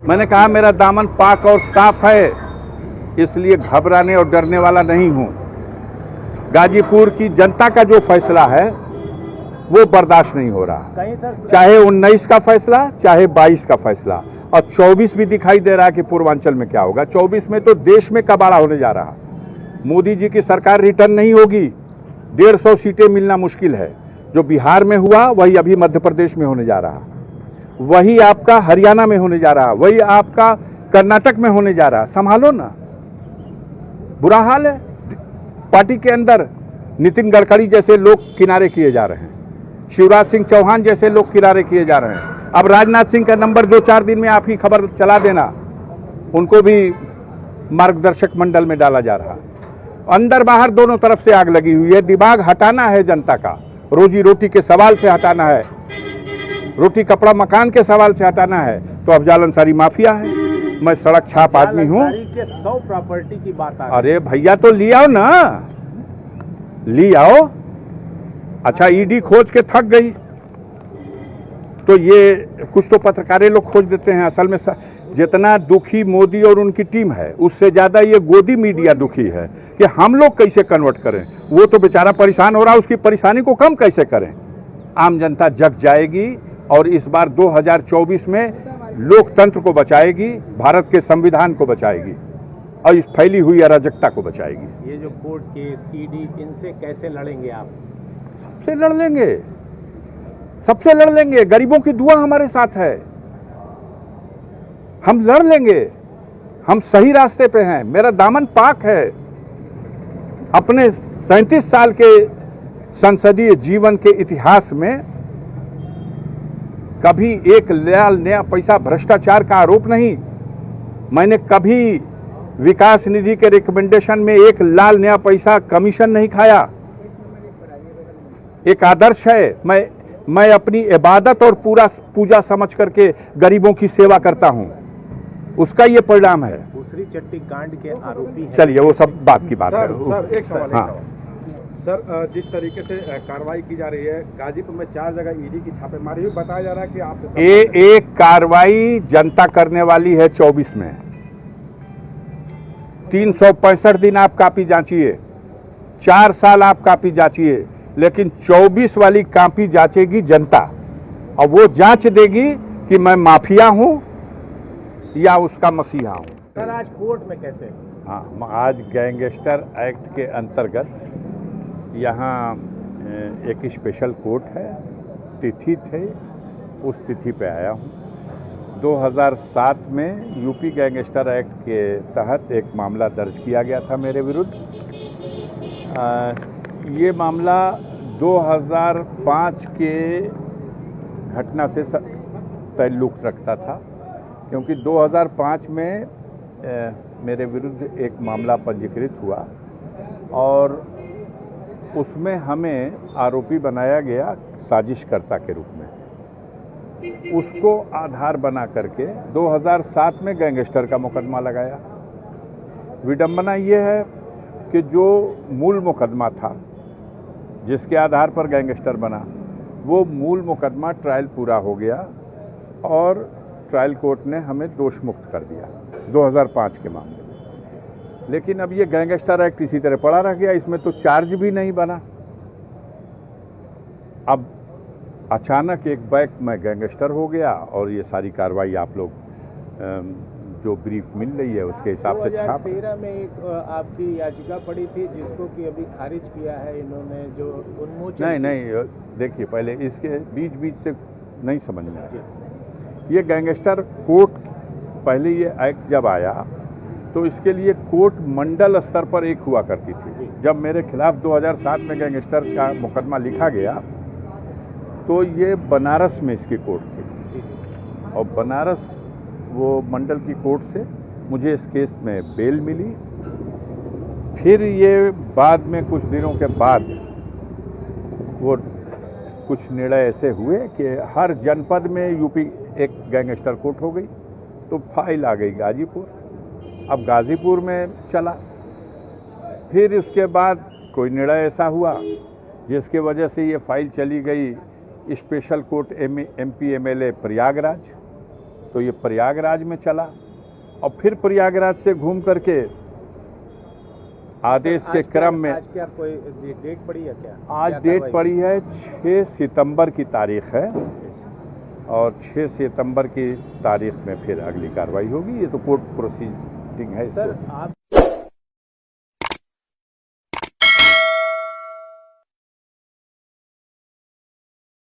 मैंने कहा मेरा दामन पाक और साफ है, इसलिए घबराने और डरने वाला नहीं हूं। गाजीपुर की जनता का जो फैसला है वो बर्दाश्त नहीं हो रहा, चाहे 19 का फैसला चाहे 22 का फैसला, और 24 भी दिखाई दे रहा है कि पूर्वांचल में क्या होगा। 24 में तो देश में कबाड़ा होने जा रहा। मोदी जी की सरकार रिटर्न नहीं होगी, 150 सीटें मिलना मुश्किल है। जो बिहार में हुआ वही अभी मध्य प्रदेश में होने जा रहा, वही आपका हरियाणा में होने जा रहा, वही आपका कर्नाटक में होने जा रहा। संभालो ना, बुरा हाल है। पार्टी के अंदर नितिन गडकरी जैसे लोग किनारे किए जा रहे हैं, शिवराज सिंह चौहान जैसे लोग किनारे किए जा रहे हैं। अब राजनाथ सिंह का नंबर 2-4 दिन में आपकी खबर चला देना, उनको भी मार्गदर्शक मंडल में डाला जा रहा। अंदर बाहर दोनों तरफ से आग लगी हुई है। दिमाग हटाना है जनता का, रोजी रोटी के सवाल से हटाना है, रोटी कपड़ा मकान के सवाल से हटाना है। तो अफजाल अंसारी माफिया है, मैं सड़क छाप आदमी हूं। 100 प्रॉपर्टी की बात आ रही है। अरे भैया तो ले आओ ना, ले आओ। अच्छा, ईडी खोज के थक गई तो ये कुछ तो पत्रकारें लोग खोज देते हैं। असल में जितना दुखी मोदी और उनकी टीम है, उससे ज्यादा ये गोदी मीडिया दुखी है कि हम लोग कैसे कन्वर्ट करें। वो तो बेचारा परेशान हो रहा है, उसकी परेशानी को कम कैसे करें। आम जनता जग जाएगी और इस बार 2024 में लोकतंत्र को बचाएगी, भारत के संविधान को बचाएगी और इस फैली हुई अराजकता को बचाएगी। ये जो कोर्ट केस, ईडी, इनसे कैसे लड़ेंगे आप? सबसे लड़ लेंगे, सबसे लड़ लेंगे। गरीबों की दुआ हमारे साथ है, हम लड़ लेंगे। हम सही रास्ते पे हैं, मेरा दामन पाक है। अपने 37 साल के संसदीय जीवन के इतिहास में कभी एक लाल नया पैसा भ्रष्टाचार का आरोप नहीं। मैंने कभी विकास निधि के रिकमेंडेशन में एक लाल नया पैसा कमीशन नहीं खाया। एक आदर्श है, मैं अपनी इबादत और पूरा पूजा समझ करके गरीबों की सेवा करता हूं, उसका ये परिणाम है। दूसरी चट्टी कांड के आरोपी हैं। चलिए वो सब बात की बात है। सर एक सवाल, हाँ। सर जिस तरीके से कार्रवाई की जा रही है, गाजीपुर में 4 जगह ईडी की छापेमारी हुई, बताया जा रहा है कि आप एक कार्रवाई जनता करने वाली है 24 में। 365 दिन आप कापी जांचिए, 4 साल आप कापी जांचिए, लेकिन 24 वाली कापी जांचेगी जनता और वो जांच देगी कि मैं माफिया हूं या उसका मसीहा हूं। सर आज कोर्ट में कैसे? हाँ, आज गैंगस्टर एक्ट के अंतर्गत यहाँ एक स्पेशल कोर्ट है, तिथि थे, उस तिथि पे आया हूँ। 2007 में यूपी गैंगस्टर एक्ट के तहत एक मामला दर्ज किया गया था मेरे विरुद्ध। ये मामला 2005 के घटना से ताल्लुक़ रखता था, क्योंकि 2005 में मेरे विरुद्ध एक मामला पंजीकृत हुआ और उसमें हमें आरोपी बनाया गया साजिशकर्ता के रूप में। उसको आधार बना करके 2007 में गैंगस्टर का मुकदमा लगाया। विडंबना ये है कि जो मूल मुकदमा था जिसके आधार पर गैंगस्टर बना, वो मूल मुकदमा ट्रायल पूरा हो गया और ट्रायल कोर्ट ने हमें दोष मुक्त कर दिया 2005 के मामले में। लेकिन अब ये गैंगस्टर एक्ट इसी तरह पड़ा रह गया, इसमें तो चार्ज भी नहीं बना। अब अचानक एक बैक में गैंगस्टर हो गया और ये सारी कार्रवाई आप लोग जो ब्रीफ मिल रही है उसके हिसाब से छाप। 2013 में एक आपकी याचिका पड़ी थी जिसको कि अभी खारिज किया है इन्होंने, जो उन्मोचन। नहीं, देखिए पहले इसके बीच से नहीं समझ में आया। ये गैंगस्टर कोर्ट, पहले ये एक्ट जब आया तो इसके लिए कोर्ट मंडल स्तर पर एक हुआ करती थी। जब मेरे खिलाफ 2007 में गैंगस्टर का मुकदमा लिखा गया तो ये बनारस में इसकी कोर्ट थी और बनारस वो मंडल की कोर्ट से मुझे इस केस में बेल मिली। फिर ये बाद में कुछ दिनों के बाद वो कुछ निर्णय ऐसे हुए कि हर जनपद में यूपी एक गैंगस्टर कोर्ट हो गई, तो फाइल आ गई गाजीपुर। अब गाजीपुर में चला, फिर उसके बाद कोई निर्णय ऐसा हुआ जिसके वजह से ये फाइल चली गई special court MP MLA Prayagraj. तो ये प्रयागराज में चला और फिर प्रयागराज से घूम करके आदेश के क्रम में आज क्या कोई डेट पड़ी है क्या? आज क्या डेट कार्रवाई? पड़ी है 6 सितंबर की तारीख है और 6 सितंबर की तारीख में फिर अगली कार्रवाई होगी। ये तो कोर्ट प्रोसीडिंग है। सर इसको आप